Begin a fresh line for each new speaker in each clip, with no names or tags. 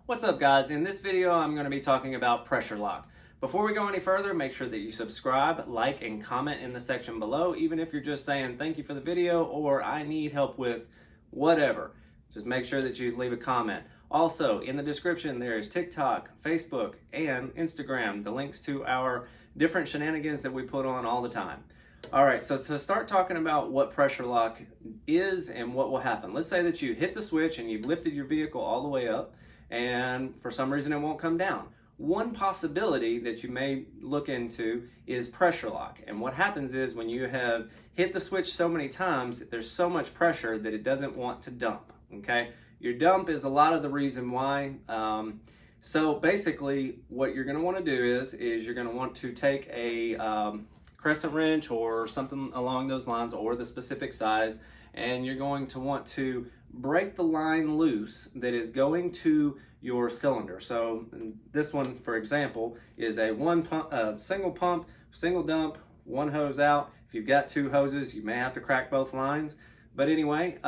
What's up guys? In this video I'm going to be talking about pressure lock. Before we go any further, make sure that you subscribe, like, and comment in the section below, even if you're just saying thank you for the video or I need help with whatever. Just make sure that you leave a comment. Also, in the description there is TikTok, Facebook, and Instagram, the links to our different shenanigans that we put on all the time. Alright, so to start talking about what pressure lock is and what will happen. Let's say that you hit the switch and you've lifted your vehicle all the way up, and for some reason it won't come down. One possibility that you may look into is pressure lock. And what happens is when you have hit the switch so many times, there's so much pressure that it doesn't want to dump, okay? Your dump is a lot of the reason why. So basically what you're gonna wanna do is you're gonna want to take a crescent wrench or something along those lines, or the specific size, and you're going to want to break the line loose that is going to your cylinder. So this one, for example, is a single pump, single dump, one hose out. If you've got two hoses, you may have to crack both lines. But anyway,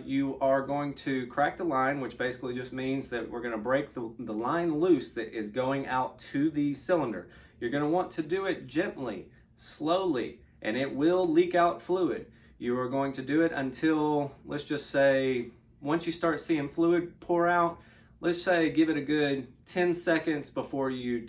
you are going to crack the line, which basically just means that we're going to break the line loose that is going out to the cylinder. You're going to want to do it gently, slowly, and it will leak out fluid. You are going to do it until, let's just say, once you start seeing fluid pour out, let's say give it a good 10 seconds before you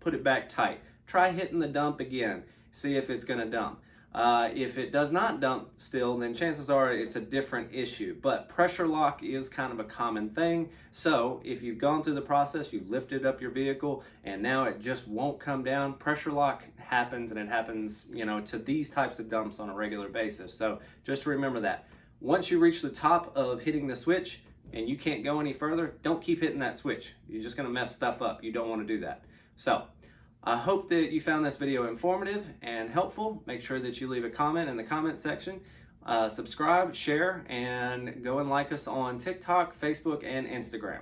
put it back tight. Try hitting the dump again, see if it's gonna dump. If it does not dump still, then chances are it's a different issue. But pressure lock is kind of a common thing. So if you've gone through the process, you've lifted up your vehicle and now it just won't come down, pressure lock happens, and it happens, to these types of dumps on a regular basis. So just remember that. Once you reach the top of hitting the switch and you can't go any further, don't keep hitting that switch. You're just gonna mess stuff up. You don't wanna do that. So I hope that you found this video informative and helpful. Make sure that you leave a comment in the comment section. Subscribe, share, and go and like us on TikTok, Facebook, and Instagram.